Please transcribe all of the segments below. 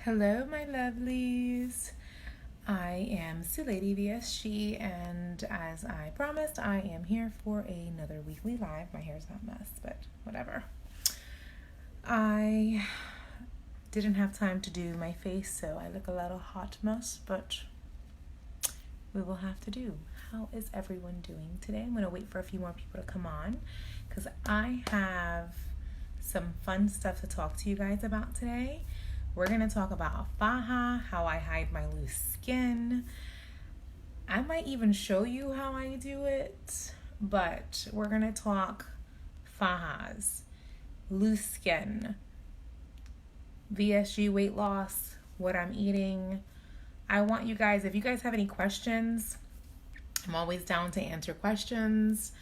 Hello, my lovelies. I am Sue Lady VSG, and as I promised, I am here for another weekly live. My hair's not a mess, but whatever. I didn't have time to do my face, so I look a little hot mess, but we will have to do. How is everyone doing today? I'm going to wait for a few more people to come on because I have some fun stuff to talk to you guys about today. We're going to talk about faja, how I hide my loose skin. I might even show you how I do it, but we're going to talk fajas, loose skin, VSG weight loss, what I'm eating. I want you guys, if you guys have any questions, I'm always down to answer questions,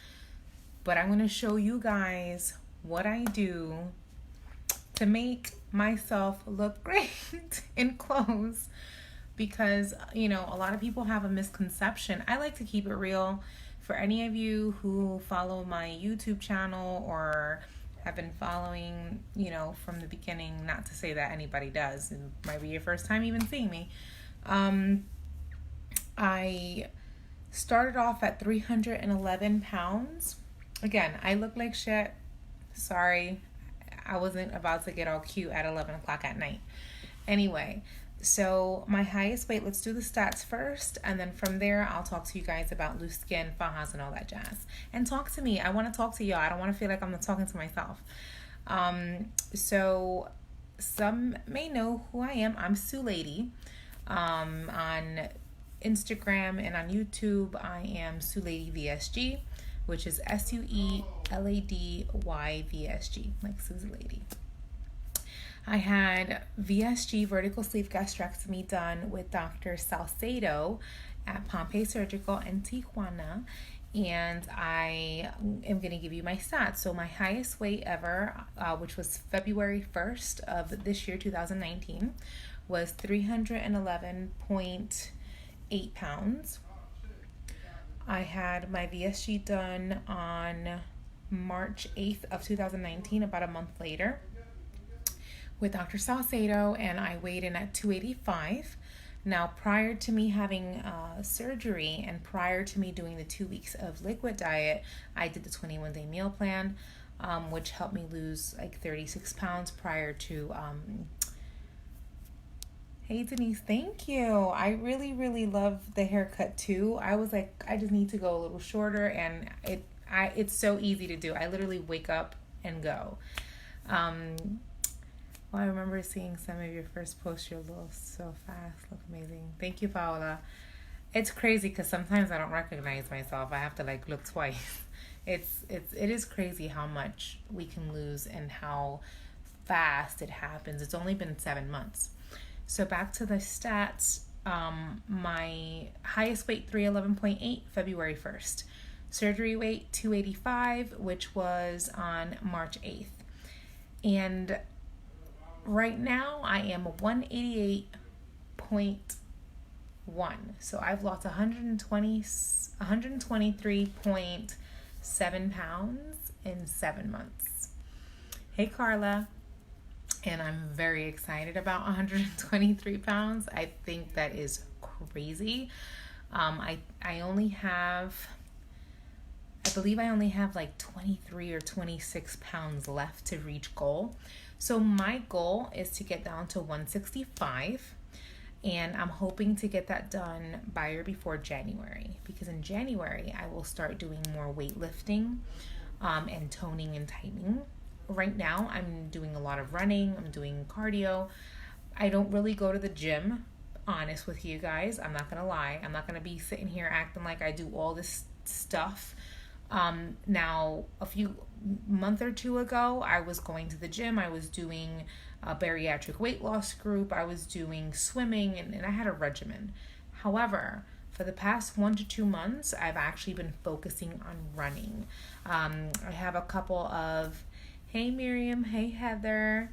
but I'm going to show you guys what I do to make myself look great in clothes because, a lot of people have a misconception. I like to keep it real. For any of you who follow my YouTube channel or have been following, from the beginning, not to say that anybody does, it might be your first time even seeing me. I started off at 311 pounds. Again, I look like shit. Sorry. I wasn't about to get all cute at 11 o'clock at night. Anyway, so my highest weight, let's do the stats first. And then from there, I'll talk to you guys about loose skin, fajas, and all that jazz. And talk to me. I want to talk to y'all. I don't want to feel like I'm not talking to myself. So some may know who I am. I'm Sue Lady. On Instagram and on YouTube, I am Sue Lady VSG, which is SUELADY VSG, like Susie Lady. I had VSG vertical sleeve gastrectomy done with Dr. Salcedo at Pompeii Surgical in Tijuana, and I am going to give you my stats. So my highest weight ever, which was February 1st of this year, 2019, was 311.8 pounds. I had my VSG done on March 8th of 2019, about a month later, with Dr. Salcedo, and I weighed in at 285. Now, prior to me having surgery and prior to me doing the 2 weeks of liquid diet, I did the 21-day meal plan, which helped me lose like 36 pounds prior to... Hey Denise, thank you. I really, really love the haircut too. I was like, I just need to go a little shorter, and it's so easy to do. I literally wake up and go. I remember seeing some of your first posts. You're a little so fast, look amazing. Thank you, Paola. It's crazy because sometimes I don't recognize myself. I have to look twice. It is crazy how much we can lose and how fast it happens. It's only been 7 months. So back to the stats, my highest weight, 311.8, February 1st. Surgery weight, 285, which was on March 8th. And right now, I am 188.1. So I've lost 123.7 pounds in 7 months. Hey, Carla. And I'm very excited about 123 pounds. I think that is crazy. I believe I only have like 23 or 26 pounds left to reach goal. So my goal is to get down to 165. And I'm hoping to get that done by or before January. Because in January, I will start doing more weightlifting and toning and tightening. Right now, I'm doing a lot of running. I'm doing cardio. I don't really go to the gym, honest with you guys. I'm not going to lie. I'm not going to be sitting here acting like I do all this stuff. Now, a month or two ago, I was going to the gym. I was doing a bariatric weight loss group. I was doing swimming, and I had a regimen. However, for the past 1 to 2 months, I've actually been focusing on running. I have a couple of... Hey Miriam, hey Heather.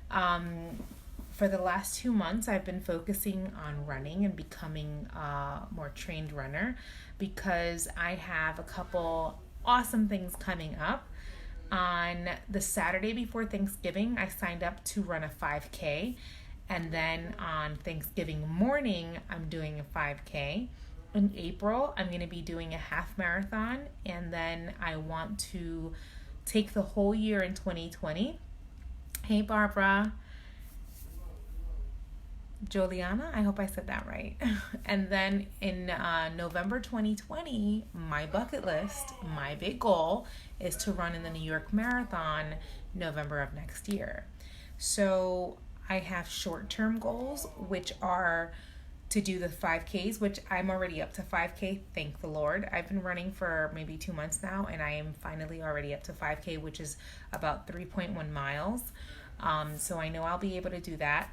For the last 2 months, I've been focusing on running and becoming a more trained runner because I have a couple awesome things coming up. On the Saturday before Thanksgiving, I signed up to run a 5K, And then on Thanksgiving morning, I'm doing a 5K. In April, I'm going to be doing a half marathon. And then I want to take the whole year in 2020. Hey, Barbara. Juliana, I hope I said that right. And then in November 2020, my bucket list, my big goal is to run in the New York Marathon November of next year. So I have short-term goals, which are to do the 5Ks, which I'm already up to 5K, thank the Lord. I've been running for maybe 2 months now, and I am finally already up to 5K, which is about 3.1 miles. So I know I'll be able to do that.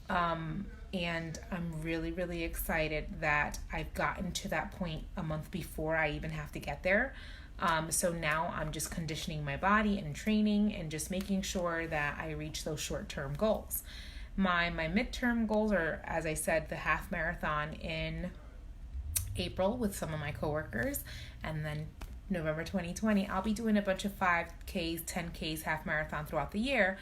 And I'm really, really excited that I've gotten to that point a month before I even have to get there. So now I'm just conditioning my body and training and just making sure that I reach those short-term goals. My midterm goals are, as I said, the half marathon in April with some of my coworkers, and then November 2020, I'll be doing a bunch of 5Ks, 10Ks, half marathon throughout the year,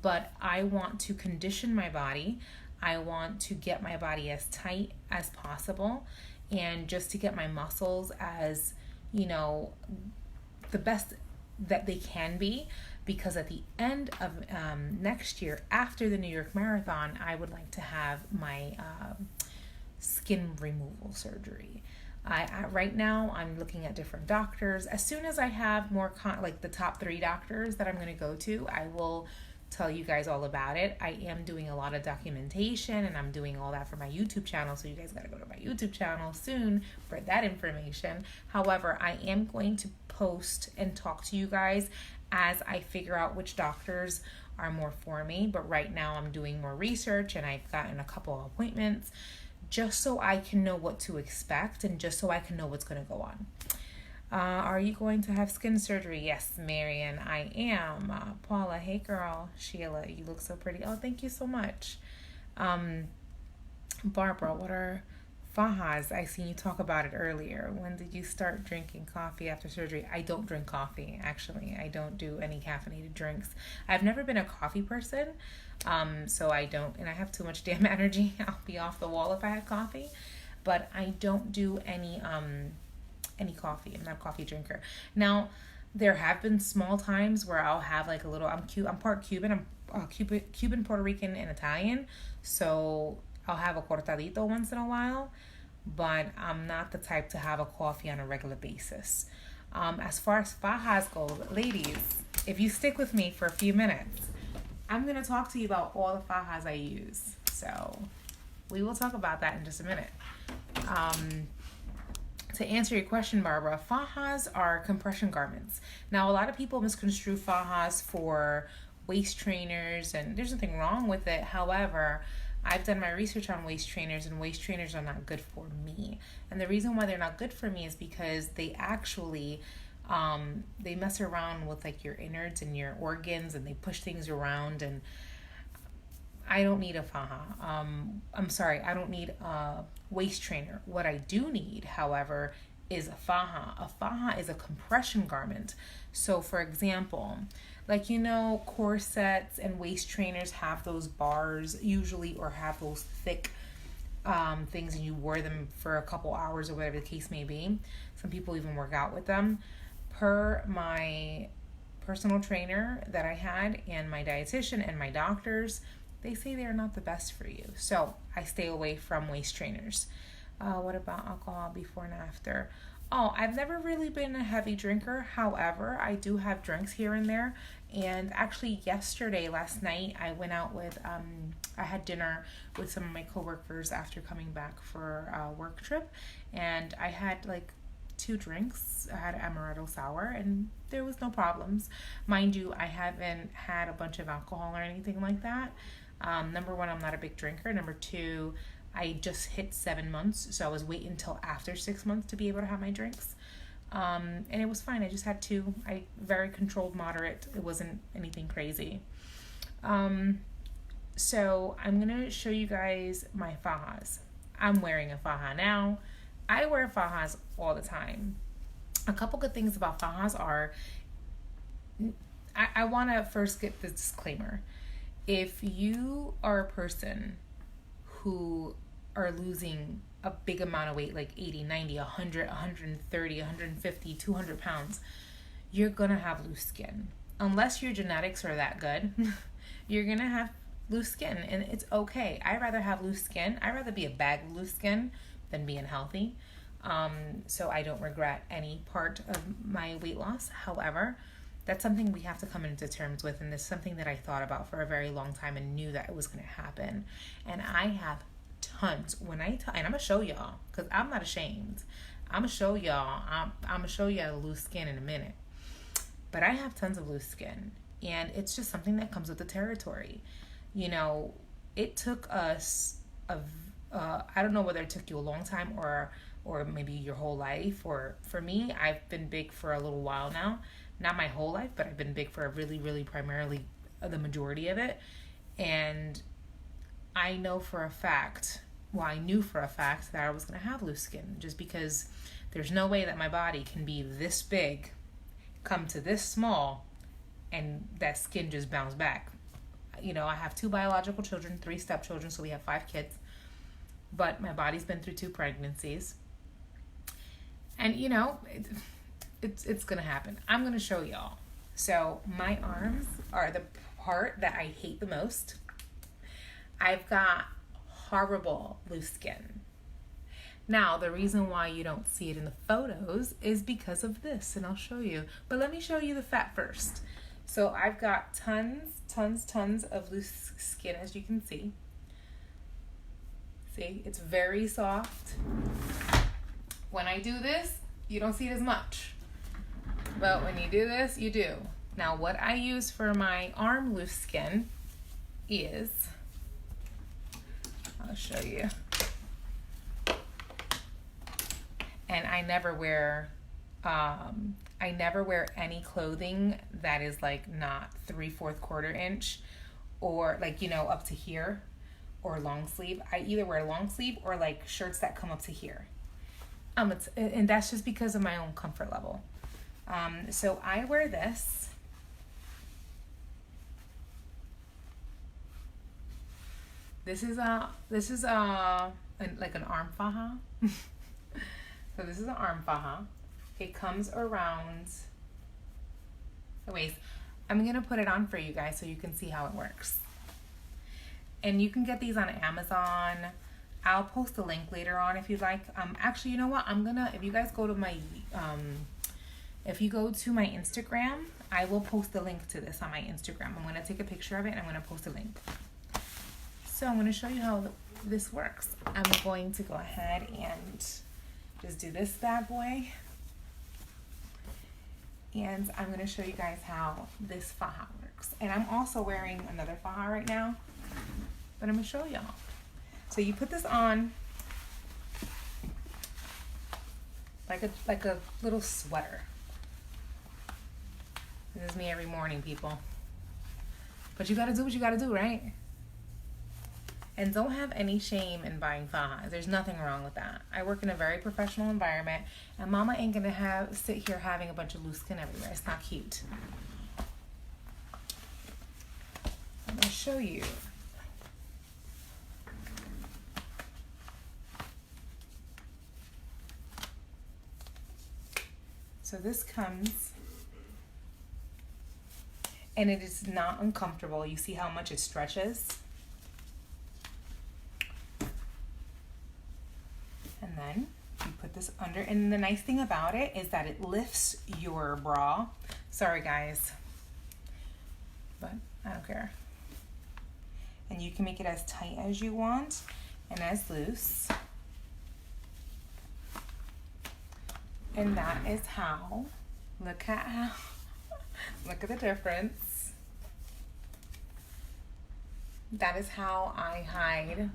but I want to condition my body. I want to get my body as tight as possible, and just to get my muscles as, the best that they can be, because at the end of next year, after the New York Marathon, I would like to have my skin removal surgery. Right now, I'm looking at different doctors. As soon as I have more, like the top 3 doctors that I'm going to go to, I will tell you guys all about it. I am doing a lot of documentation, and I'm doing all that for my YouTube channel, so you guys got to go to my YouTube channel soon for that information. However, I am going to post and talk to you guys as I figure out which doctors are more for me. But right now I'm doing more research, and I've gotten a couple of appointments just so I can know what to expect, and just so I can know what's going to go on. Are you going to have skin surgery? Yes, Marian, I am. Paula, hey girl. Sheila, you look so pretty. Oh, thank you so much. Barbara, what are Fajas? I seen you talk about it earlier. When did you start drinking coffee after surgery? I don't drink coffee, actually. I don't do any caffeinated drinks. I've never been a coffee person, so I don't, and I have too much damn energy. I'll be off the wall if I had coffee, but I don't do any coffee. I'm not a coffee drinker. Now, there have been small times where I'll have like a little, I'm part Cuban, I'm Cuban, Puerto Rican, and Italian, so I'll have a cortadito once in a while, but I'm not the type to have a coffee on a regular basis. As far as fajas go, ladies, if you stick with me for a few minutes, I'm going to talk to you about all the fajas I use. So we will talk about that in just a minute. To answer your question, Barbara, fajas are compression garments. Now, a lot of people misconstrue fajas for waist trainers, and there's nothing wrong with it. However, I've done my research on waist trainers, and waist trainers are not good for me. And the reason why they're not good for me is because they actually, they mess around with like your innards and your organs, and they push things around, and I don't need a faja. I don't need a waist trainer. What I do need, however, is a faja. A faja is a compression garment. So for example, like, corsets and waist trainers have those bars usually, or have those thick things, and you wear them for a couple hours or whatever the case may be. Some people even work out with them. Per my personal trainer that I had, and my dietitian and my doctors, they say they're not the best for you. So I stay away from waist trainers. What about alcohol before and after? Oh, I've never really been a heavy drinker. However, I do have drinks here and there. And actually last night, I went out with, I had dinner with some of my coworkers after coming back for a work trip. And I had like 2 drinks. I had amaretto sour, and there was no problems. Mind you, I haven't had a bunch of alcohol or anything like that. Number 1, I'm not a big drinker. Number 2, I just hit 7 months, so I was waiting until after 6 months to be able to have my drinks. And it was fine. I just had 2. Very controlled, moderate. It wasn't anything crazy. So I'm going to show you guys my fajas. I'm wearing a faja now. I wear fajas all the time. A couple good things about fajas are, I want to first get the disclaimer. if you are a person who are losing a big amount of weight, like 80, 90, 100, 130, 150, 200 pounds, you're going to have loose skin. Unless your genetics are that good, you're going to have loose skin, and it's okay. I'd rather have loose skin. I'd rather be a bag of loose skin than being healthy. So I don't regret any part of my weight loss. However, that's something we have to come into terms with, and this is something that I thought about for a very long time and knew that it was going to happen. And I have tons. And I'm going to show y'all, because I'm not ashamed. I'm going to show y'all. I'm going to show y'all loose skin in a minute. But I have tons of loose skin, and it's just something that comes with the territory. You know, it took us, I don't know whether it took you a long time or maybe your whole life, or for me, I've been big for a little while now. Not my whole life, but I've been big for a really, really primarily the majority of it. And I know for a fact, I knew for a fact that I was going to have loose skin, just because there's no way that my body can be this big, come to this small, and that skin just bounce back. You know, I have 2 biological children, 3 stepchildren, so we have 5 kids. But my body's been through 2 pregnancies. And, you know, it's going to happen. I'm going to show y'all. So my arms are the part that I hate the most. I've got horrible loose skin. Now, the reason why you don't see it in the photos is because of this, and I'll show you. But let me show you the fat first. So I've got tons of loose skin, as you can see. See, it's very soft. When I do this, you don't see it as much. But when you do this, you do. Now, what I use for my arm loose skin is, I'll show you. And I never wear any clothing that is like not 3/4 inch, or like, you know, up to here, or long sleeve. I either wear long sleeve or like shirts that come up to here. And that's just because of my own comfort level. So I wear this. This is like an arm faja. So this is an arm faja. It comes around the waist. I'm going to put it on for you guys so you can see how it works. And you can get these on Amazon. I'll post a link later on if you'd like. Actually, you know what? If you guys go to my, if you go to my Instagram, I will post the link to this on my Instagram. I'm going to take a picture of it and I'm going to post a link. So I'm going to show you how this works. I'm going to go ahead and just do this bad boy. And I'm going to show you guys how this faja works. And I'm also wearing another faja right now, but I'm going to show y'all. So you put this on like a little sweater. This is me every morning, people. But you got to do what you got to do, right? And don't have any shame in buying fajas. There's nothing wrong with that. I work in a very professional environment, and mama ain't gonna sit here having a bunch of loose skin everywhere. It's not cute. I'm gonna show you. So this comes, and it is not uncomfortable. You see how much it stretches? And then you put this under, and the nice thing about it is that it lifts your bra. Sorry guys, but I don't care. And you can make it as tight as you want and as loose. And that is how, look at the difference. That is how I hide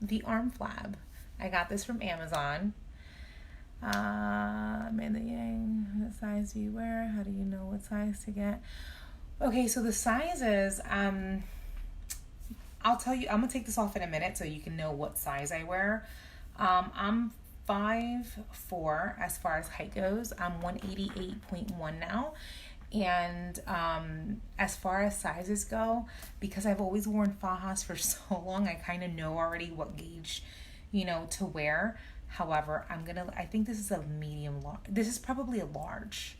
the arm flab. I got this from Amazon. Amanda Yang, what size do you wear? How do you know what size to get? Okay, so the sizes, I'll tell you, I'm gonna take this off in a minute so you can know what size I wear. I'm 5'4" as far as height goes. I'm 188.1 now. And as far as sizes go, because I've always worn fajas for so long, I kind of know already what gauge, to wear. However, I think this is a medium large. This is probably a large.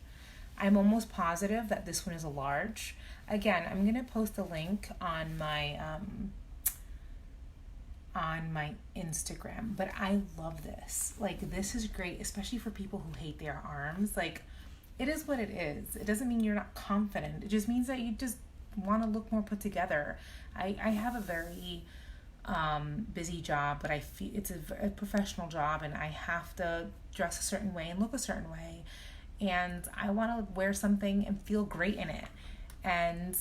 I'm almost positive that this one is a large. Again, I'm going to post a link on my Instagram, but I love this. Like, this is great, especially for people who hate their arms. Like, it is what it is. It doesn't mean you're not confident. It just means that you just want to look more put together. I have a very busy job, but I feel it's a professional job, and I have to dress a certain way and look a certain way, and I want to wear something and feel great in it, and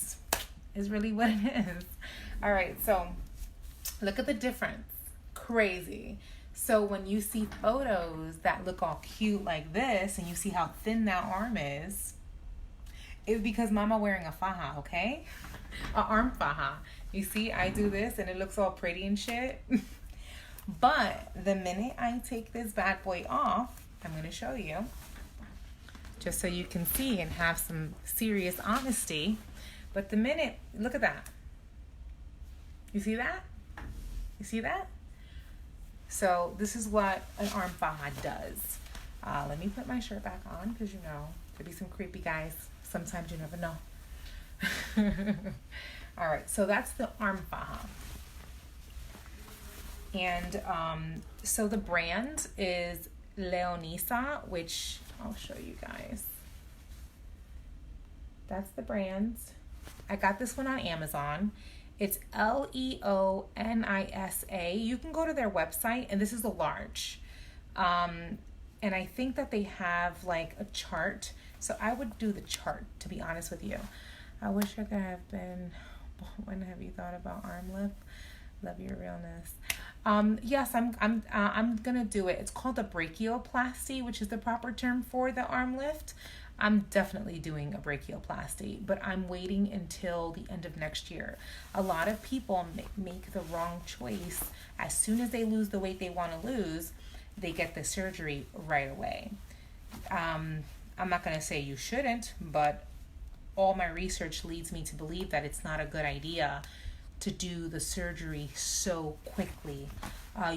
is really what it is. All right, so look at the difference. Crazy. So when you see photos that look all cute like this, and you see how thin that arm is, it's because mama wearing a faja, okay? A arm faja. You see, I do this and it looks all pretty and shit. But the minute I take this bad boy off, I'm going to show you, just so you can see and have some serious honesty. But the minute, look at that. You see that? You see that? So this is what an arm faja does. Let me put my shirt back on, because there'll be some creepy guys. Sometimes you never know. All right, so that's the arm faja. And so the brand is Leonisa, which I'll show you guys. That's the brand. I got this one on Amazon. It's Leonisa. You can go to their website, and this is a large. And I think that they have like a chart. So I would do the chart, to be honest with you. I wish I could have been. When have you thought about arm lift? Love your realness. Yes, I'm gonna do it. It's called a brachioplasty, which is the proper term for the arm lift. I'm definitely doing a brachioplasty, but I'm waiting until the end of next year. A lot of people make the wrong choice. As soon as they lose the weight they want to lose, they get the surgery right away. I'm not going to say you shouldn't, but all my research leads me to believe that it's not a good idea to do the surgery so quickly.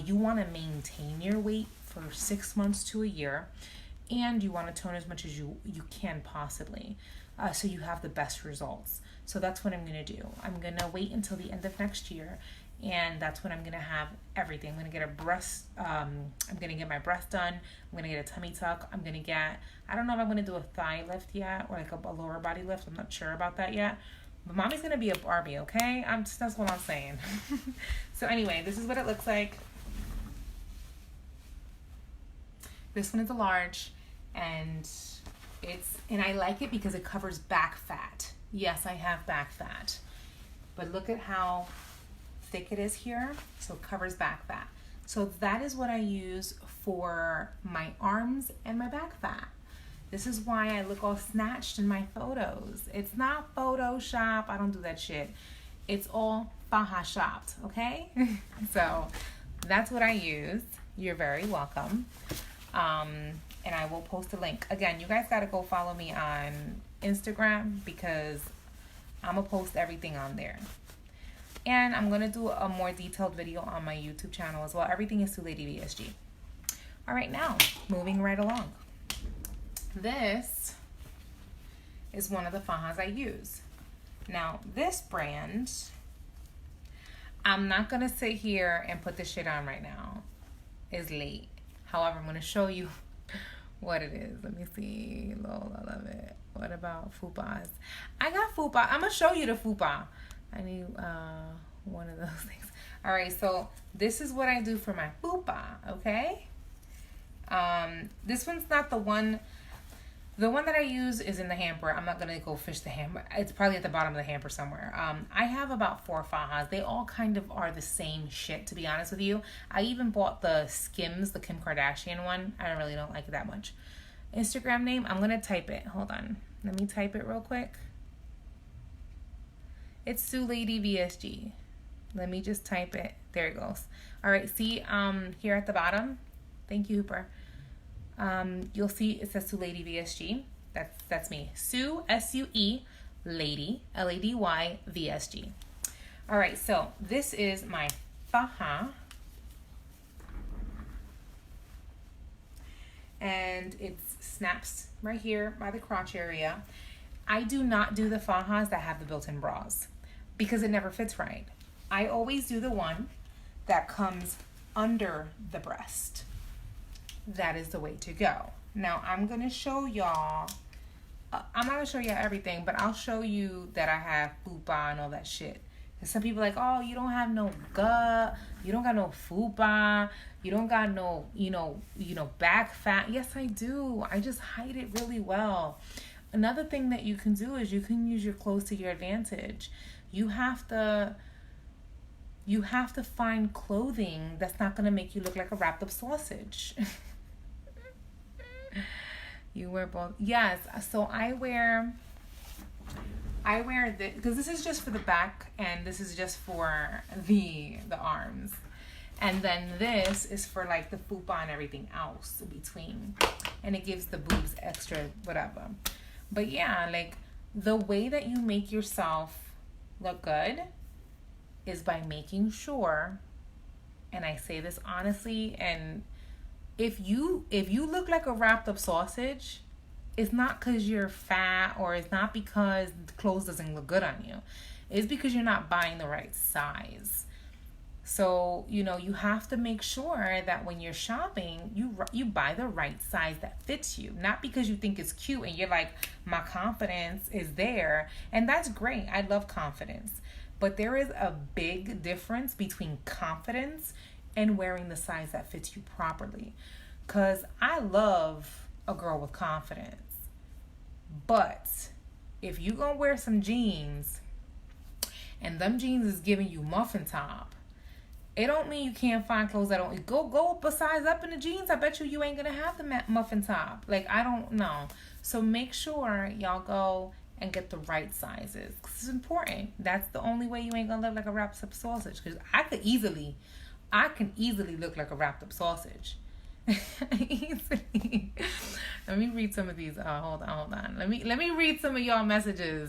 You want to maintain your weight for 6 months to a year. And you want to tone as much as you can possibly, so you have the best results. So that's what I'm going to do. I'm going to wait until the end of next year, and that's when I'm going to have everything. I'm going to get I'm going to get my breast done. I'm going to get a tummy tuck. I don't know if I'm going to do a thigh lift yet, or like a lower body lift. I'm not sure about that yet. But mommy's going to be a Barbie, okay? That's what I'm saying. So anyway, this is what it looks like. This one is a large, and I like it because it covers back fat. Yes, I have back fat, but look at how thick it is here. So it covers back fat. So that is what I use for my arms and my back fat. This is why I look all snatched in my photos. It's not Photoshop. I don't do that shit. It's all faja shopped, okay? So that's what I use. You're very welcome. And I will post a link. Again, you guys got to go follow me on Instagram, because I'm going to post everything on there. And I'm going to do a more detailed video on my YouTube channel as well. Everything is to Lady VSG. All right, now, moving right along. This is one of the fajas I use. Now, this brand, I'm not going to sit here and put this shit on right now. It's late. However, I'm going to show you what it is. Let me see. Lol, I love it. What about Fupas? I got Fupa. I'm going to show you the Fupa. I need one of those things. All right, so this is what I do for my Fupa, okay? This one's not the one. The one that I use is in the hamper. I'm not going to go fish the hamper. It's probably at the bottom of the hamper somewhere. I have about 4 fajas. They all kind of are the same shit, to be honest with you. I even bought the Skims, the Kim Kardashian one. I really don't like it that much. Instagram name, I'm going to type it. Hold on. Let me type it real quick. It's Sue Lady VSG. Let me just type it. There it goes. All right, see here at the bottom. Thank you, Hooper. You'll see it says to Lady VSG. That's me. Sue, SUE, Lady, Lady, VSG. All right, so this is my faja. And it snaps right here by the crotch area. I do not do the fajas that have the built-in bras because it never fits right. I always do the one that comes under the breast. That is the way to go. Now I'm gonna show y'all, I'm not gonna show y'all everything, but I'll show you that I have Fupa and all that shit. And some people are like, oh, you don't have no gut, you don't got no Fupa, you don't got no, back fat. Yes, I do. I just hide it really well. Another thing that you can do is you can use your clothes to your advantage. You have to find clothing that's not going to make you look like a wrapped up sausage. You wear both. Yes. So I wear this because this is just for the back and this is just for the arms. And then this is for like the fupa and everything else in between. And it gives the boobs extra whatever. But yeah, like the way that you make yourself look good is by making sure, and I say this honestly, and if you look like a wrapped up sausage, it's not because you're fat or it's not because the clothes doesn't look good on you. It's because you're not buying the right size. So, you have to make sure that when you're shopping, you buy the right size that fits you. Not because you think it's cute and you're like, my confidence is there. And that's great. I love confidence. But there is a big difference between confidence and wearing the size that fits you properly. Because I love a girl with confidence. But if you gonna wear some jeans and them jeans is giving you muffin top, it don't mean you can't find clothes that don't go up a size up in the jeans. I bet you ain't gonna have the muffin top. Like, I don't know. So make sure y'all go and get the right sizes. This is important. That's the only way you ain't gonna look like a wrapped up sausage. Because I can easily look like a wrapped up sausage. Easily. Let me read some of these. Hold on. Let me read some of y'all messages.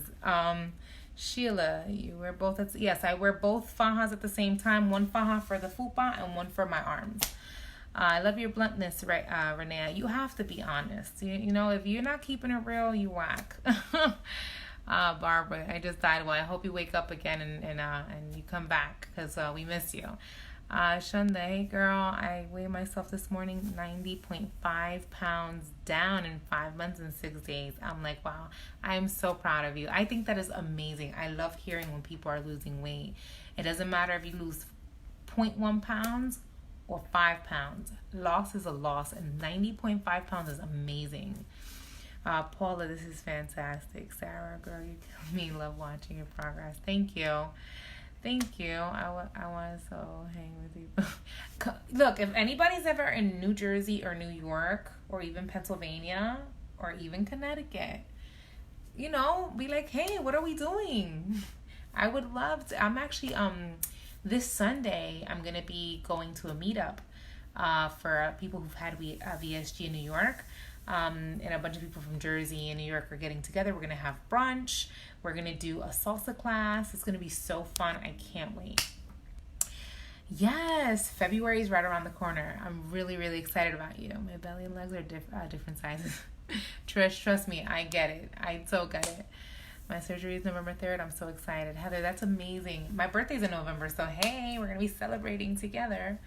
Sheila, you wear both yes, I wear both fajas at the same time. One faja for the fupa and one for my arms. I love your bluntness, right, Renee. You have to be honest. If you're not keeping it real, you whack. Barbara, I just died. Well, I hope you wake up again and you come back because we miss you. Shunda, hey girl, I weighed myself this morning 90.5 pounds down in 5 months and 6 days. I'm like, wow, I am so proud of you. I think that is amazing. I love hearing when people are losing weight. It doesn't matter if you lose 0.1 pounds or 5 pounds. Loss is a loss, and 90.5 pounds is amazing. Paula, this is fantastic. Sarah, girl, you kill me. Love watching your progress. Thank you. I want to so hang with you. Look, if anybody's ever in New Jersey or New York or even Pennsylvania or even Connecticut, be like, hey, what are we doing? I would love to. I'm actually, this Sunday, I'm going to be going to a meetup for people who've had VSG in New York. And a bunch of people from Jersey and New York are getting together. We're going to have brunch. We're going to do a salsa class. It's going to be so fun. I can't wait. Yes, February is right around the corner. I'm really, really excited about you. My belly and legs are different sizes. Trish, trust me, I get it. I so get it. My surgery is November 3rd. I'm so excited. Heather, that's amazing. My birthday's in November, so hey, we're going to be celebrating together.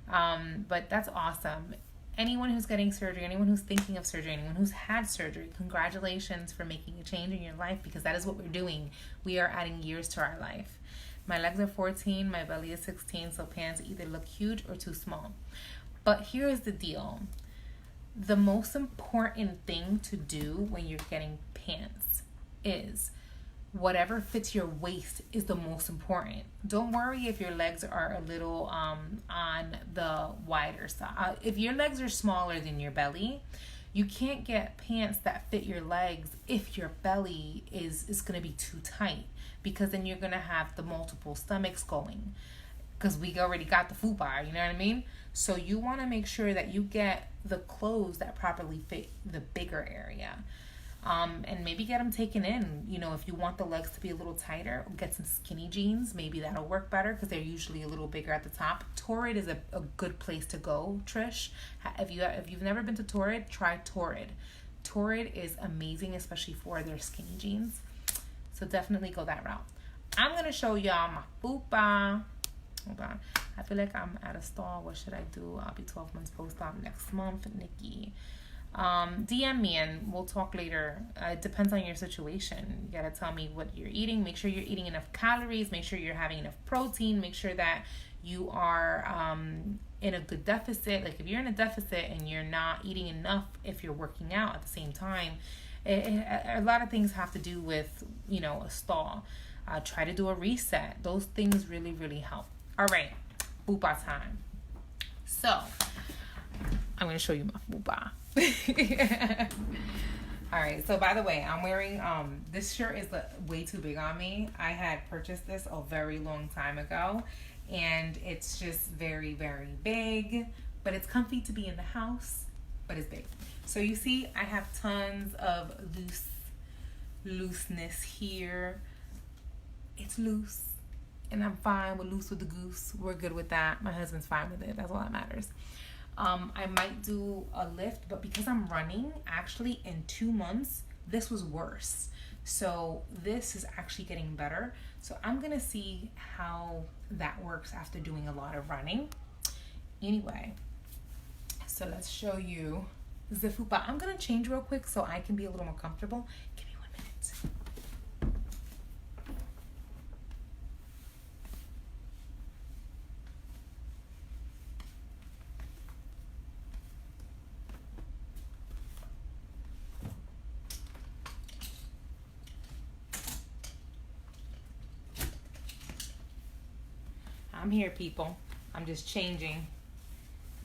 But that's awesome. Anyone who's getting surgery, anyone who's thinking of surgery, anyone who's had surgery, congratulations for making a change in your life, because that is what we're doing. We are adding years to our life. My legs are 14, my belly is 16, so pants either look huge or too small. But here's the deal. The most important thing to do when you're getting pants is whatever fits your waist is the most important. Don't worry if your legs are a little on the wider side. If your legs are smaller than your belly, you can't get pants that fit your legs if your belly is going to be too tight, because then you're going to have the multiple stomachs going, because we already got the fupa, you know what I mean? So you want to make sure that you get the clothes that properly fit the bigger area. And maybe get them taken in. You know, if you want the legs to be a little tighter, get some skinny jeans. Maybe that'll work better because they're usually a little bigger at the top. Torrid is a good place to go, Trish. If you've never been to Torrid, try Torrid. Torrid is amazing, especially for their skinny jeans. So definitely go that route. I'm going to show y'all my Fupa. Hold on. I feel like I'm at a stall. What should I do? I'll be 12 months post-op next month, Nikki. DM me and we'll talk later. It depends on your situation. You gotta tell me what you're eating. Make sure you're eating enough calories. Make sure you're having enough protein. Make sure that you are in a good deficit. Like if you're in a deficit and you're not eating enough, if you're working out at the same time, a lot of things have to do with, you know, a stall. Try to do a reset. Those things really, really help. All right, Fupa time. So I'm gonna show you my Fupa. All right, so by the way, I'm wearing this shirt is way too big on me. I had purchased this a very long time ago and it's just very, very big, but it's comfy to be in the house, but it's big. So you see I have tons of looseness here. It's loose and I'm fine with loose with the goose. We're good with that. My husband's fine with it. That's all that matters. I might do a lift, but because I'm running, actually in 2 months, this was worse. So this is actually getting better. So I'm going to see how that works after doing a lot of running. Anyway, so let's show you the Fupa. I'm going to change real quick so I can be a little more comfortable. Give me 1 minute. I'm here, people. I'm just changing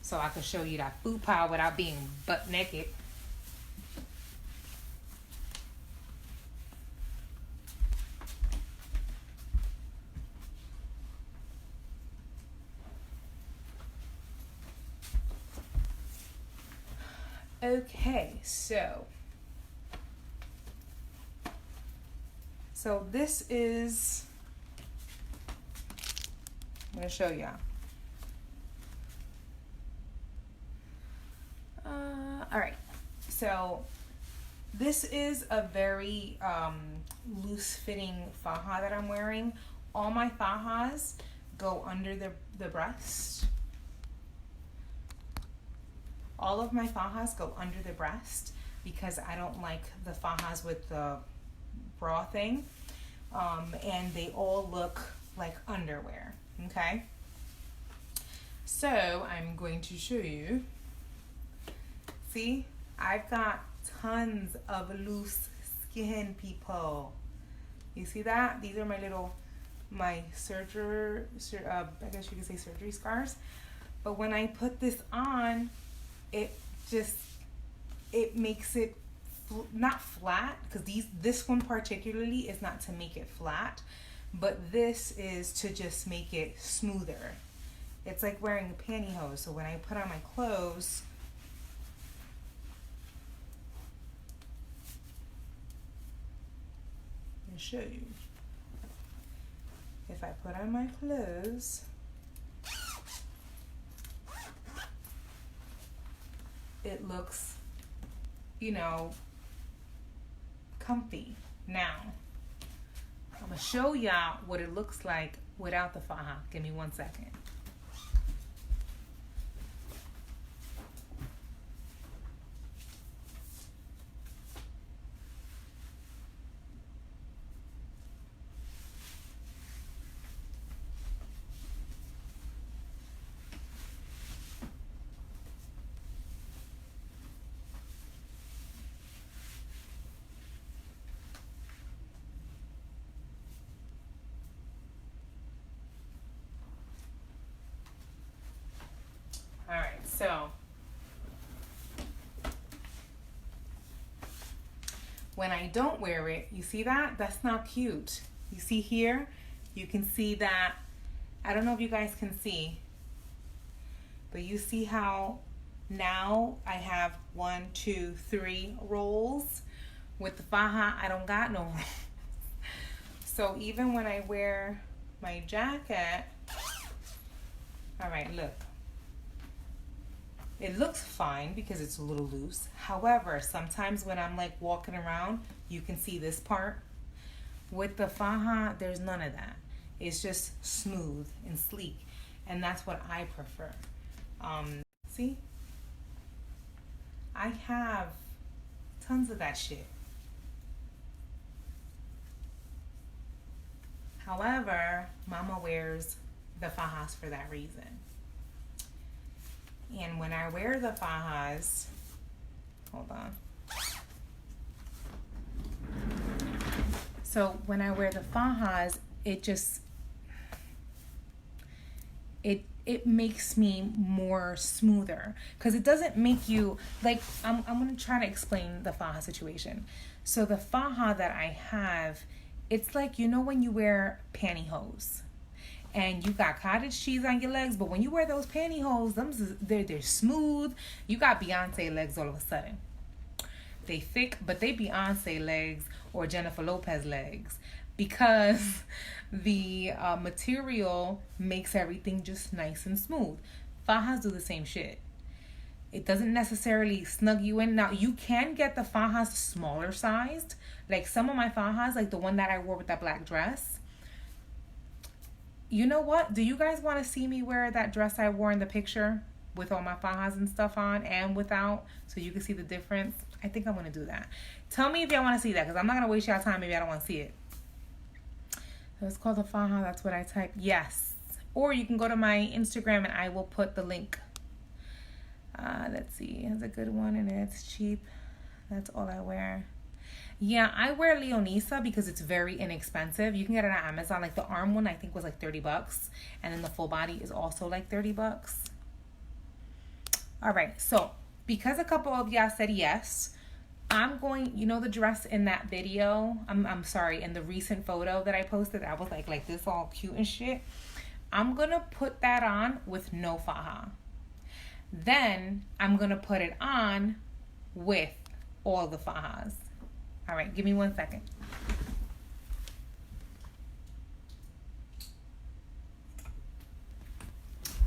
so I can show you that Fupa without being butt naked. Okay, so this is, I'm going to show y'all. All right, so this is a very loose fitting faja that I'm wearing. All my fajas go under the breast. All of my fajas go under the breast because I don't like the fajas with the bra thing. And they all look like underwear, okay? So I'm going to show you. See, I've got tons of loose skin, people. You see that? These are my surgery, I guess you could say surgery scars. But when I put this on, it makes it not flat, because this one particularly is not to make it flat, but this is to just make it smoother. It's like wearing a pantyhose. So when I put on my clothes, I'll show you. If I put on my clothes, it looks, you know, comfy. Now, I'm gonna show y'all what it looks like without the faja. Give me 1 second. All right, so when I don't wear it, you see that? That's not cute. You see here? You can see that. I don't know if you guys can see, but you see how now I have 1, 2, 3 rolls With the faja, I don't got no rules. So even when I wear my jacket, all right, look. It looks fine because it's a little loose. However, sometimes when I'm like walking around, you can see this part. With the faja, there's none of that. It's just smooth and sleek. And that's what I prefer. See? I have tons of that shit. However, mama wears the fajas for that reason. And when I wear the fajas, hold on. So when I wear the fajas, it makes me more smoother, because it doesn't make you like, I'm gonna try to explain the faja situation. So the faja that I have, it's like, you know, when you wear pantyhose and you got cottage cheese on your legs, but when you wear those pantyhose, they're smooth. You got Beyonce legs all of a sudden. They thick, but they Beyonce legs or Jennifer Lopez legs, because the material makes everything just nice and smooth. Fajas do the same shit. It doesn't necessarily snug you in. Now, you can get the fajas smaller sized. Like some of my fajas, like the one that I wore with that black dress. You know what? Do you guys want to see me wear that dress I wore in the picture with all my fajas and stuff on and without, so you can see the difference? I think I'm going to do that. Tell me if y'all want to see that, because I'm not going to waste y'all time. Maybe I don't want to see it. So it's called the faja. That's what I typed. Yes. Or you can go to my Instagram and I will put the link. Let's see. It's a good one and it's cheap. That's all I wear. Yeah, I wear Leonisa because it's very inexpensive. You can get it on Amazon. Like the arm one, I think was like $30. And then the full body is also like $30. All right. So because a couple of y'all said yes, I'm going, you know, the dress in that video, I'm sorry, in the recent photo that I posted, I was like this all cute and shit. I'm going to put that on with no faja. Then I'm going to put it on with all the fajas. All right, give me 1 second.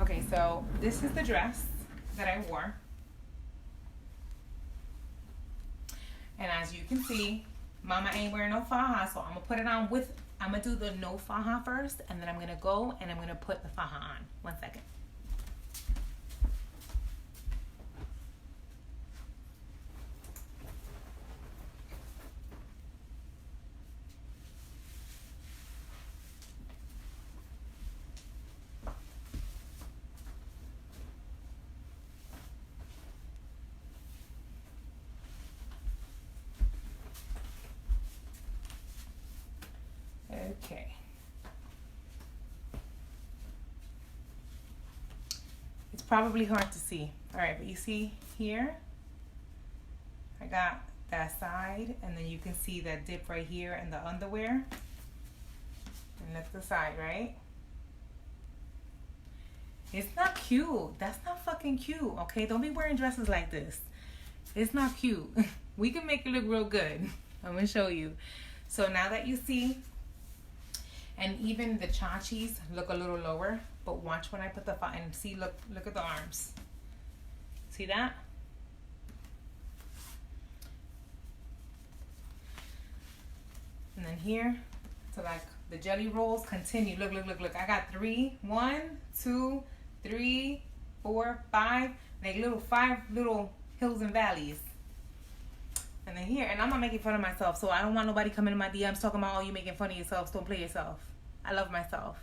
Okay, so this is the dress that I wore. And as you can see, mama ain't wearing no faja, so I'm going to put it on with, I'm going to do the no faja first, and then I'm going to go and I'm going to put the faja on. 1 second. Okay. It's probably hard to see. All right, but you see here, I got that side, and then you can see that dip right here in the underwear. And that's the side, right? It's not cute. That's not fucking cute, okay? Don't be wearing dresses like this. It's not cute. We can make it look real good. I'm gonna show you. So now that you see, and even the chachis look a little lower, but watch when I put the and see, look at the arms. See that? And then here, so like the jelly rolls continue. Look. I got 3, 1, 2, 3, 4, 5, like 5 little hills and valleys. And then here, and I'm not making fun of myself, so I don't want nobody coming in my DMs talking about, oh, you making fun of yourself, don't play yourself. I love myself.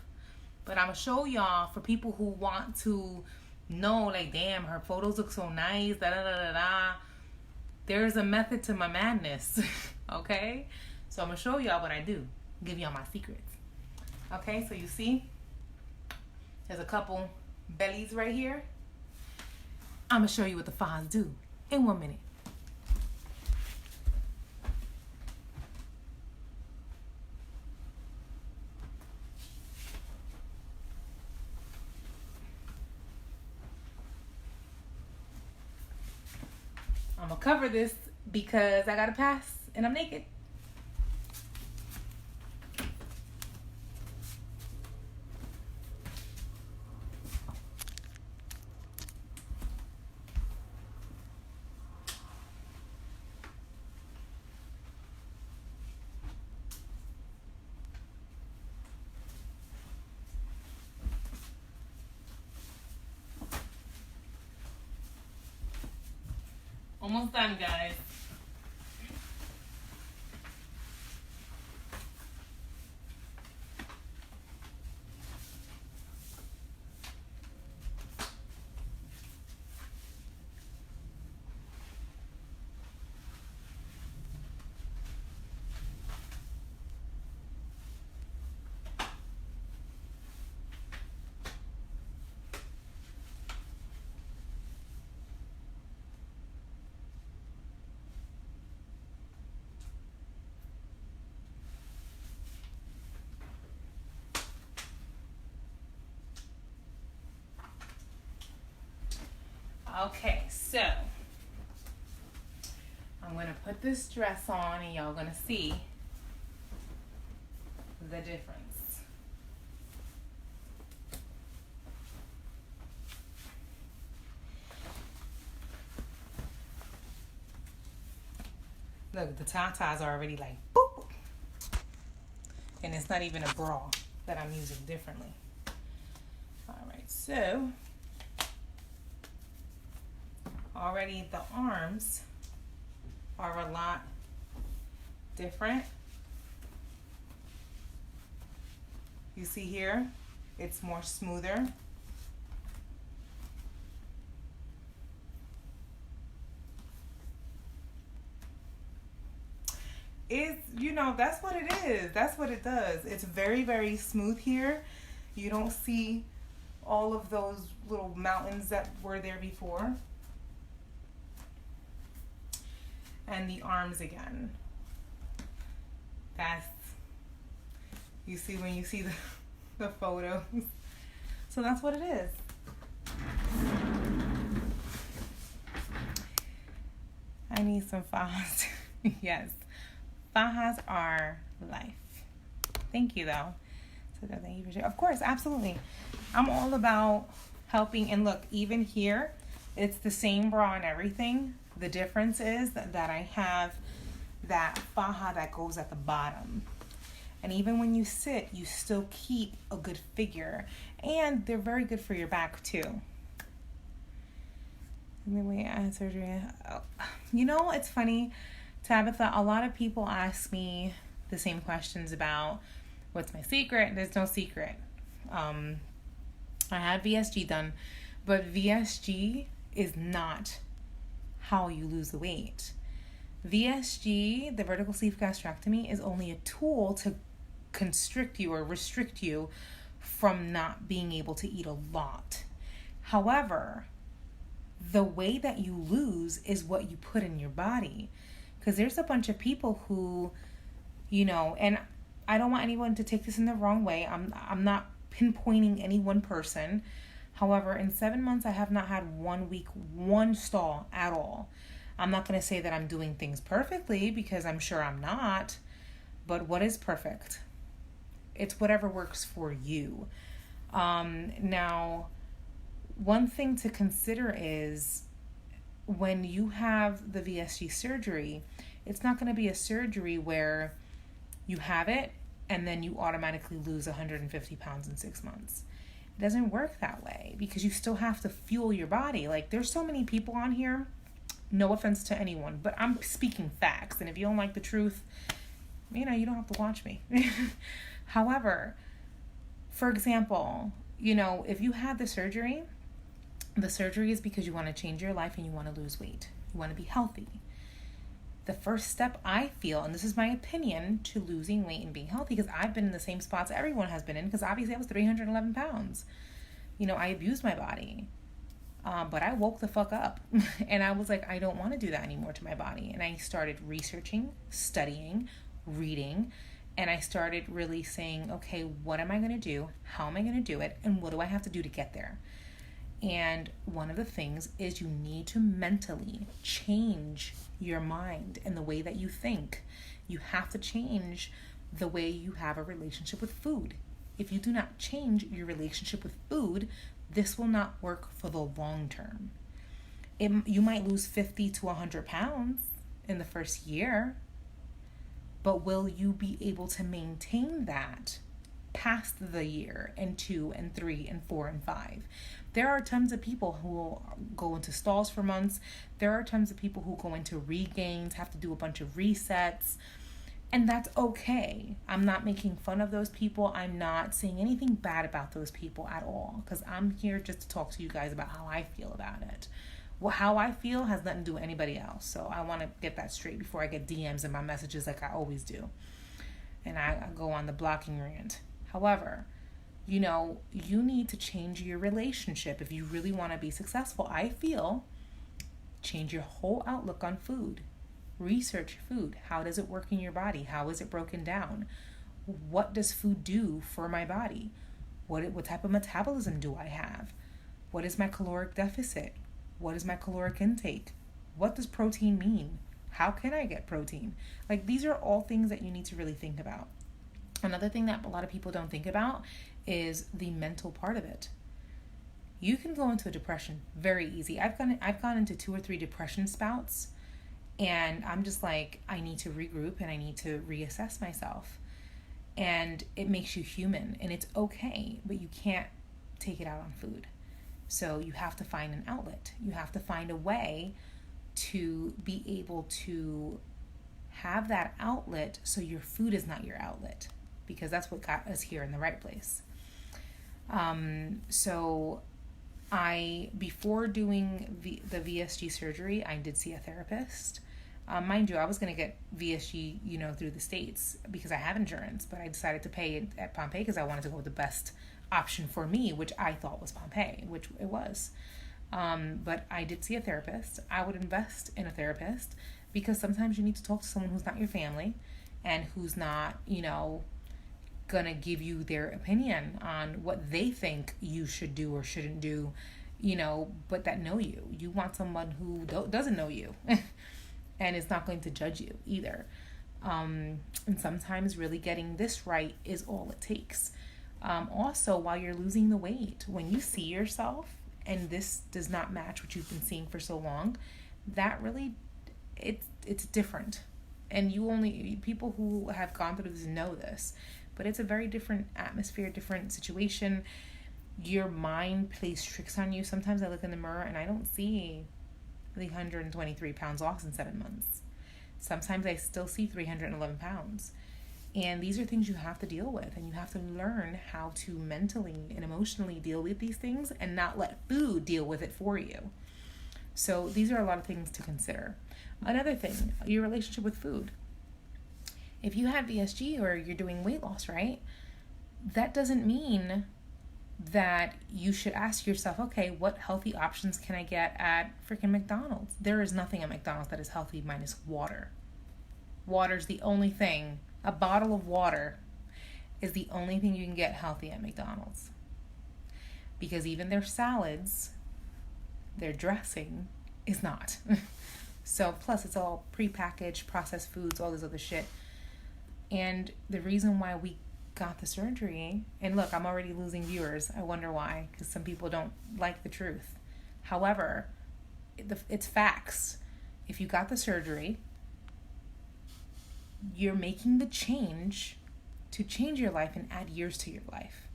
But I'm going to show y'all, for people who want to know, like, damn, her photos look so nice, there's a method to my madness, okay? So I'm going to show y'all what I do, give y'all my secrets. Okay, so you see, there's a couple bellies right here. I'm going to show you what the fajas do in 1 minute. I'm gonna cover this because I gotta pass and I'm naked. Almost done, guys. Okay, so I'm going to put this dress on and y'all going to see the difference. Look, the tatas are already like, boop. And it's not even a bra that I'm using differently. All right, so already the arms are a lot different. You see here, it's more smoother. It's, you know, that's what it is. That's what it does. It's very, very smooth here. You don't see all of those little mountains that were there before. And the arms again. That's, you see when you see the photos. So that's what it is. I need some Fajas. Yes. Fajas are life. Thank you though. So thank you for sharing. Of course, absolutely. I'm all about helping. And look, even here, it's the same bra and everything. The difference is that I have that faja that goes at the bottom. And even when you sit, you still keep a good figure. And they're very good for your back too. And the way I had surgery, you know, it's funny, Tabitha, a lot of people ask me the same questions about what's my secret. There's no secret. I had VSG done, but VSG is not how you lose the weight. VSG, the vertical sleeve gastrectomy, is only a tool to constrict you or restrict you from not being able to eat a lot. However, the way that you lose is what you put in your body. Because there's a bunch of people who, you know, and I don't want anyone to take this in the wrong way. I'm not pinpointing any one person. However, in 7 months, I have not had 1 week, one stall at all. I'm not going to say that I'm doing things perfectly because I'm sure I'm not. But what is perfect? It's whatever works for you. Now, one thing to consider is when you have the VSG surgery, it's not going to be a surgery where you have it and then you automatically lose 150 pounds in 6 months. It doesn't work that way because you still have to fuel your body. Like, there's so many people on here, no offense to anyone, but I'm speaking facts. And if you don't like the truth, you know, you don't have to watch me. However, for example, you know, if you had the surgery is because you want to change your life and you want to lose weight. You want to be healthy. The first step, I feel, and this is my opinion, to losing weight and being healthy, because I've been in the same spots everyone has been in, because obviously I was 311 pounds. You know, I abused my body. But I woke the fuck up. And I was like, I don't want to do that anymore to my body. And I started researching, studying, reading, and I started really saying, okay, what am I going to do? How am I going to do it? And what do I have to do to get there? And one of the things is you need to mentally change your mind and the way that you think. You have to change the way you have a relationship with food. If you do not change your relationship with food, this will not work for the long term. You might lose 50 to 100 pounds in the first year, but will you be able to maintain that past the year and 2 and 3 and 4 and 5? There are tons of people who will go into stalls for months. There are tons of people who go into regains, have to do a bunch of resets, and that's okay. I'm not making fun of those people. I'm not saying anything bad about those people at all, because I'm here just to talk to you guys about how I feel about it. Well, how I feel has nothing to do with anybody else. So I want to get that straight before I get DMs in my messages like I always do. And I go on the blocking rant. However, you need to change your relationship if you really want to be successful. I feel change your whole outlook on food. Research food. How does it work in your body? How is it broken down? What does food do for my body? What type of metabolism do I have? What is my caloric deficit? What is my caloric intake? What does protein mean? How can I get protein? Like, these are all things that you need to really think about. Another thing that a lot of people don't think about is the mental part of it. You can go into a depression very easy. I've gone into 2 or 3 depression spouts, and I'm just like, I need to regroup and I need to reassess myself. And it makes you human, and it's okay, but you can't take it out on food. So you have to find an outlet. You have to find a way to be able to have that outlet so your food is not your outlet, because that's what got us here in the right place. So before doing the VSG surgery, I did see a therapist. Mind you, I was going to get VSG, through the States because I have insurance, but I decided to pay it at Pompeii because I wanted to go with the best option for me, which I thought was Pompeii, which it was. But I did see a therapist. I would invest in a therapist because sometimes you need to talk to someone who's not your family and who's not, gonna give you their opinion on what they think you should do or shouldn't do, but that know you. You want someone who doesn't know you and is not going to judge you either. And sometimes really getting this right is all it takes. Also, while you're losing the weight, when you see yourself and this does not match what you've been seeing for so long, that really, it's different. And people who have gone through this know this, but it's a very different atmosphere, different situation. Your mind plays tricks on you. Sometimes I look in the mirror and I don't see the 123 pounds lost in 7 months. Sometimes I still see 311 pounds. And these are things you have to deal with, and you have to learn how to mentally and emotionally deal with these things and not let food deal with it for you. So these are a lot of things to consider. Another thing, your relationship with food. If you have VSG or you're doing weight loss, right, that doesn't mean that you should ask yourself, okay, what healthy options can I get at freaking McDonald's? There is nothing at McDonald's that is healthy minus water. Water's the only thing. A bottle of water is the only thing you can get healthy at McDonald's. Because even their salads, their dressing is not. So plus it's all prepackaged, processed foods, all this other shit. And the reason why we got the surgery, and look, I'm already losing viewers. I wonder why, because some people don't like the truth. However, it's facts. If you got the surgery, you're making the change to change your life and add years to your life.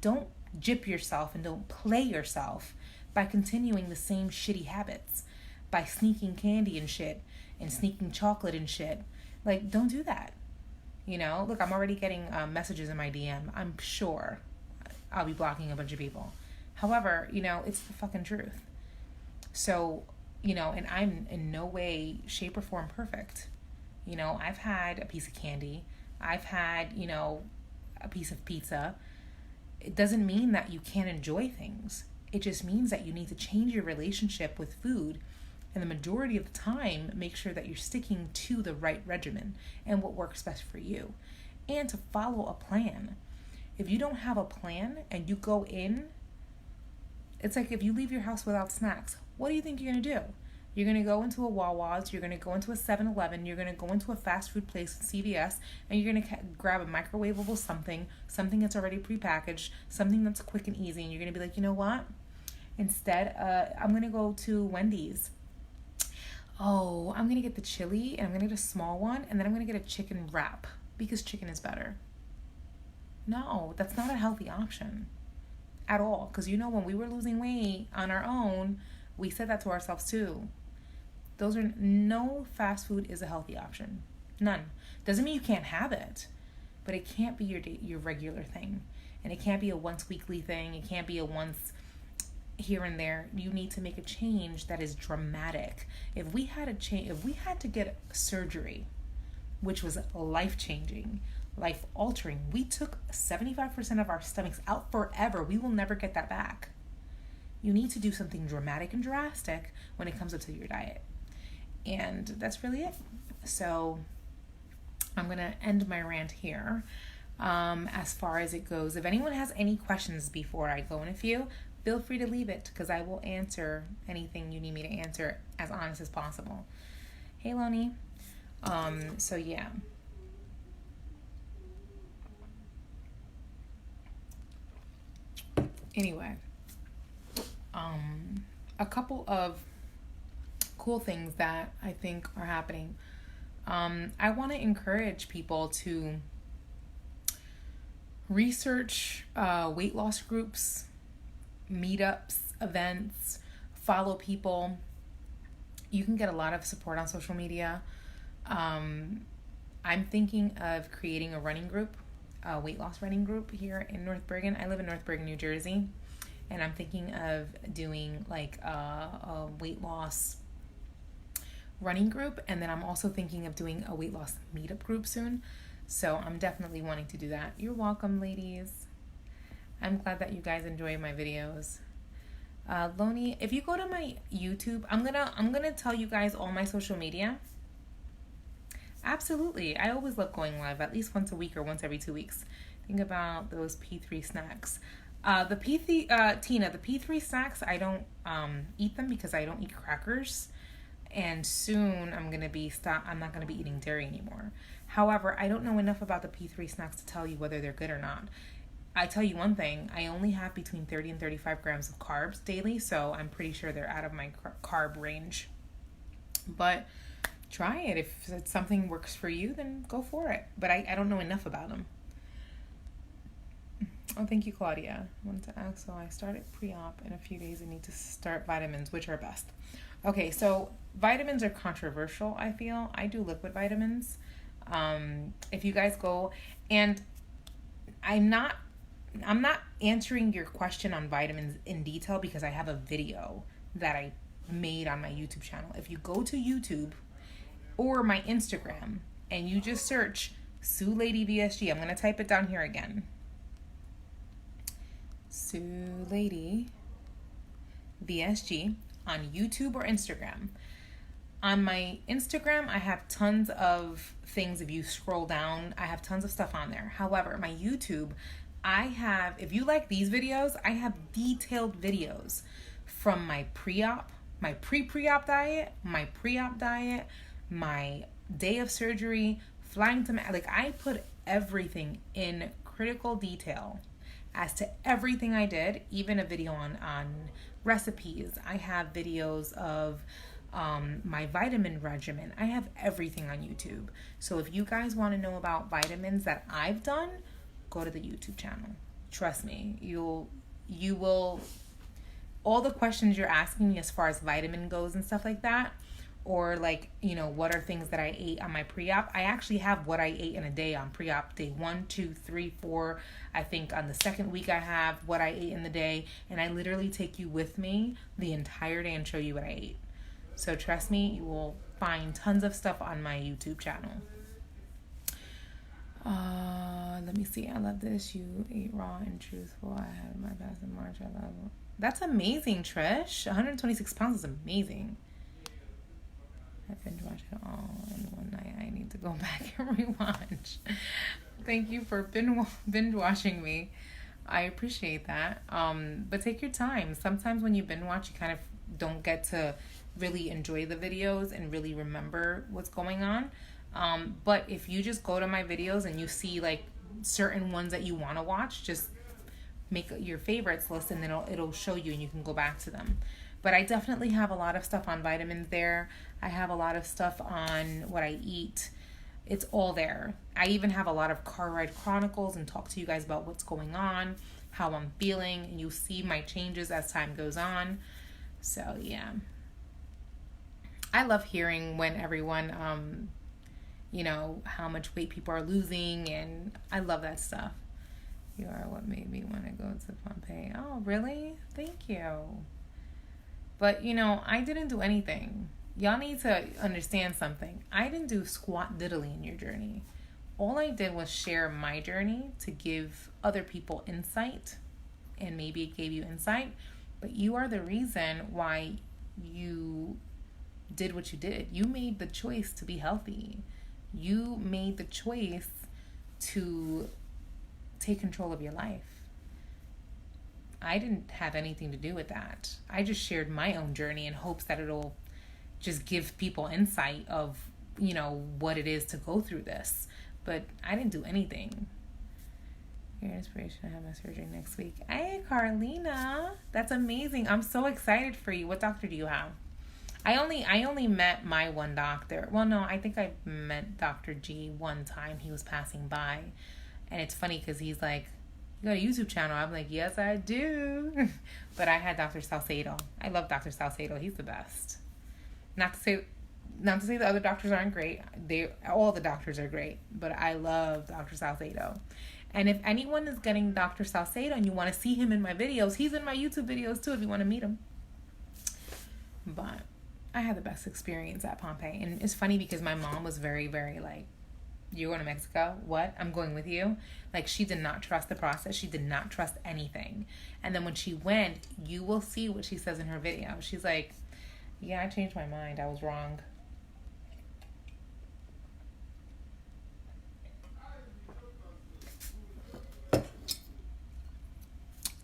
Don't gyp yourself and don't play yourself by continuing the same shitty habits, by sneaking candy and shit and sneaking chocolate and shit. Like, don't do that. Look, I'm already getting messages in my DM. I'm sure I'll be blocking a bunch of people. However, it's the fucking truth. So, and I'm in no way, shape, or form perfect. I've had a piece of candy. I've had, a piece of pizza. It doesn't mean that you can't enjoy things. It just means that you need to change your relationship with food. And the majority of the time, make sure that you're sticking to the right regimen and what works best for you. And to follow a plan. If you don't have a plan and you go in It's like if you leave your house without snacks, what do you think you're going to do? You're going to go into a Wawa's, you're going to go into a 7-Eleven, you're going to go into a fast food place, CVS, and you're going to grab a microwavable something that's already prepackaged, something that's quick and easy, and you're going to be like, you know what? Instead, I'm going to go to Wendy's. Oh, I'm going to get the chili, and I'm going to get a small one, and then I'm going to get a chicken wrap, because chicken is better. No, that's not a healthy option at all, because you know when we were losing weight on our own, we said that to ourselves too. No fast food is a healthy option. None. Doesn't mean you can't have it, but it can't be your regular thing. And it can't be a once weekly thing. It can't be a once here and there. You need to make a change that is dramatic. If we had to get surgery, which was life-changing, life-altering, we took 75% of our stomachs out forever. We will never get that back. You need to do something dramatic and drastic when it comes to your diet. And that's really it. So I'm going to end my rant here as far as it goes. If anyone has any questions before I go in a few, feel free to leave it because I will answer anything you need me to answer as honest as possible. Hey, Lonnie. So yeah. Anyway, a couple of cool things that I think are happening. I want to encourage people to research weight loss groups, meetups, events, follow people. You can get a lot of support on social media. I'm thinking of creating a running group, a weight loss running group here in North Bergen. I live in North Bergen, New Jersey, and I'm thinking of doing like a weight loss running group, and then I'm also thinking of doing a weight loss meetup group soon. So I'm definitely wanting to do that. You're welcome, ladies. I'm glad that you guys enjoy my videos. Lonnie, if you go to my YouTube, I'm gonna tell you guys all my social media. Absolutely. I always love going live at least once a week or once every 2 weeks. Think about those P3 snacks. The P3 snacks, I don't eat them because I don't eat crackers. And soon I'm not going to be eating dairy anymore. However, I don't know enough about the P3 snacks to tell you whether they're good or not. I tell you one thing, I only have between 30 and 35 grams of carbs daily, so I'm pretty sure they're out of my carb range. But try it. If something works for you, then go for it. But I don't know enough about them. Oh, thank you, Claudia. I wanted to ask, so I started pre-op in a few days and need to start vitamins. Which are best? Okay, so vitamins are controversial, I feel. I do liquid vitamins. If you guys go, and I'm not answering your question on vitamins in detail because I have a video that I made on my YouTube channel. If you go to YouTube or my Instagram and you just search Sue Lady VSG, I'm going to type it down here again. Sue Lady VSG on YouTube or Instagram. On my Instagram, I have tons of things. If you scroll down, I have tons of stuff on there. However, my YouTube, if you like these videos, I have detailed videos from my pre-op, my pre-op diet, my pre-op diet, my day of surgery, flying to, I put everything in critical detail as to everything I did, even a video on recipes. I have videos of my vitamin regimen. I have everything on YouTube. So if you guys want to know about vitamins that I've done, go to the YouTube channel. Trust me, you will, all the questions you're asking me as far as vitamin goes and stuff like that, or what are things that I ate on my pre-op. I actually have what I ate in a day on pre-op, day 1, 2, 3, 4. I think on the second week I have what I ate in the day, and I literally take you with me the entire day and show you what I ate. So trust me, you will find tons of stuff on my YouTube channel. Let me see. I love this. You ate raw and truthful. I had my best in March. I love it. That's amazing, Trish. 126 pounds is amazing. I binge watched it all in one night. I need to go back and rewatch. Thank you for binge watching me. I appreciate that. But take your time. Sometimes when you binge watch, you kind of don't get to really enjoy the videos and really remember what's going on. But if you just go to my videos and you see like certain ones that you want to watch, just make your favorites list and then it'll show you and you can go back to them. But I definitely have a lot of stuff on vitamins there. I have a lot of stuff on what I eat. It's all there. I even have a lot of car ride chronicles and talk to you guys about what's going on, how I'm feeling, and you see my changes as time goes on. So yeah. I love hearing when everyone, how much weight people are losing, and I love that stuff. You are what made me want to go to Pompeii. Oh, really? Thank you. But, I didn't do anything. Y'all need to understand something. I didn't do squat diddly in your journey. All I did was share my journey to give other people insight, and maybe it gave you insight, but you are the reason why you did what you did. You made the choice to be healthy. You made the choice to take control of your life. I didn't have anything to do with that. I just shared my own journey in hopes that it'll just give people insight of, what it is to go through this. But I didn't do anything. Your inspiration, I have my surgery next week. Hey, Carlina. That's amazing. I'm so excited for you. What doctor do you have? I only met my one doctor. Well, no, I think I met Dr. G one time. He was passing by. And it's funny because he's like, you got a YouTube channel? I'm like, yes, I do. But I had Dr. Salcedo. I love Dr. Salcedo. He's the best. Not to say the other doctors aren't great. All the doctors are great. But I love Dr. Salcedo. And if anyone is getting Dr. Salcedo and you want to see him in my videos, he's in my YouTube videos too if you want to meet him. But I had the best experience at Pompeii. And it's funny because my mom was very, very like, you're going to Mexico? What? I'm going with you? Like, she did not trust the process. She did not trust anything. And then when she went, you will see what she says in her video. She's like, yeah, I changed my mind. I was wrong.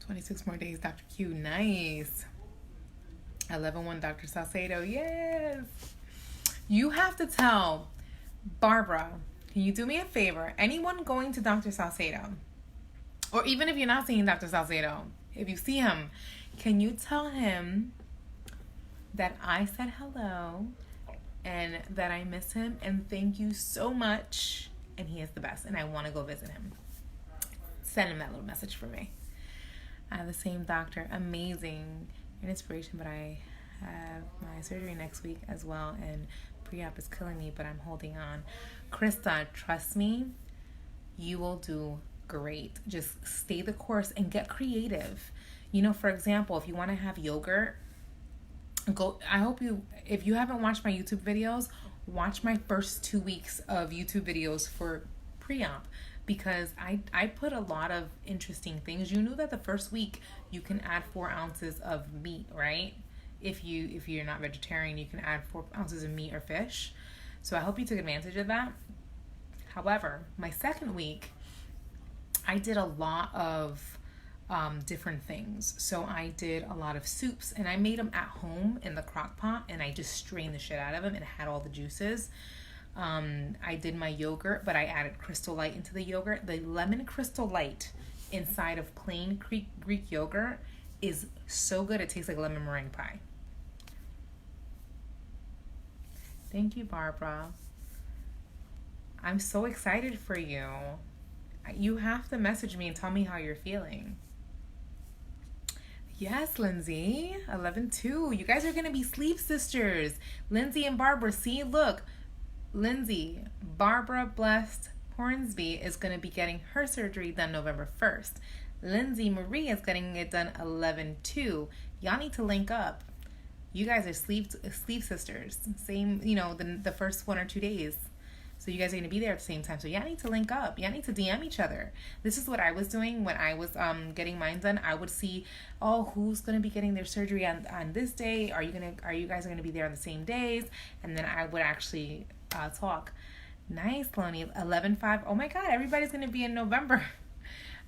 "26 more days, Dr. Q." Nice. 11-1, Dr. Salcedo. Yes. You have to tell Barbara, can you do me a favor? Anyone going to Dr. Salcedo, or even if you're not seeing Dr. Salcedo, if you see him, can you tell him that I said hello and that I miss him and thank you so much, and he is the best and I want to go visit him. Send him that little message for me. I have the same doctor. Amazing. An inspiration, but I have my surgery next week as well, and pre-op is killing me, but I'm holding on. Krista, trust me, you will do great. Just stay the course and get creative. For example, if you want to have yogurt, if you haven't watched my YouTube videos, watch my first 2 weeks of YouTube videos for pre-op, because I put a lot of interesting things. You knew that the first week you can add 4 ounces of meat, right? If you're not vegetarian, you can add 4 ounces of meat or fish. So I hope you took advantage of that. However, my second week, I did a lot of different things. So I did a lot of soups, and I made them at home in the crock pot, and I just strained the shit out of them and had all the juices. I did my yogurt, but I added Crystal Light into the yogurt. The lemon Crystal Light inside of plain Greek yogurt is so good. It tastes like lemon meringue pie. Thank you, Barbara. I'm so excited for you. You have to message me and tell me how you're feeling. Yes, Lindsay. 11-2. You guys are going to be sleep sisters. Lindsay and Barbara. See, look. Lindsay, Barbara Blessed Hornsby is going to be getting her surgery done November 1st. Lindsay Marie is getting it done 11-2. Y'all need to link up. You guys are sleep sisters. Same, the first 1 or 2 days. So you guys are going to be there at the same time. So y'all need to link up. Y'all need to DM each other. This is what I was doing when I was getting mine done. I would see, who's going to be getting their surgery on this day? Are you guys going to be there on the same days? And then I would actually talk. Nice, Lonnie. 11-5. Oh my God, everybody's going to be in November.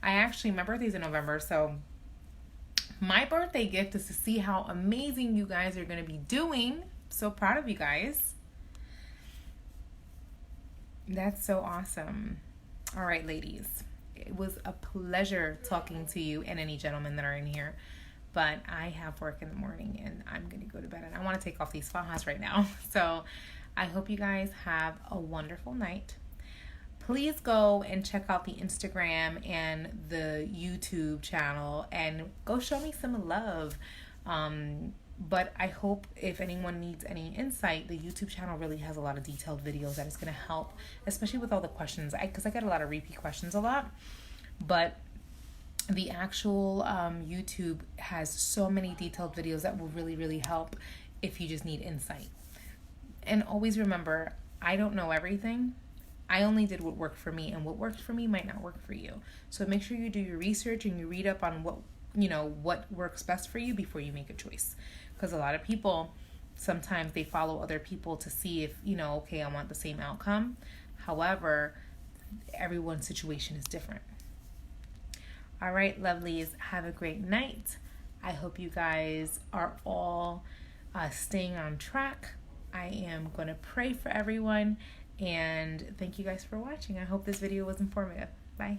My birthday's in November, so my birthday gift is to see how amazing you guys are going to be doing. So proud of you guys. That's so awesome. All right, ladies. It was a pleasure talking to you and any gentlemen that are in here. But I have work in the morning and I'm going to go to bed. And I want to take off these fajas right now. So I hope you guys have a wonderful night. Please go and check out the Instagram and the YouTube channel and go show me some love. But I hope if anyone needs any insight, the YouTube channel really has a lot of detailed videos that is going to help, especially with all the questions. Because I get a lot of repeat questions a lot. But the actual YouTube has so many detailed videos that will really, really help if you just need insight. And always remember, I don't know everything. I only did what worked for me, and what worked for me might not work for you. So make sure you do your research and you read up on what works best for you before you make a choice. Because a lot of people, sometimes they follow other people to see if, okay, I want the same outcome. However, everyone's situation is different. All right, lovelies, have a great night. I hope you guys are all staying on track. I am going to pray for everyone. And thank you guys for watching. I hope this video was informative. Bye.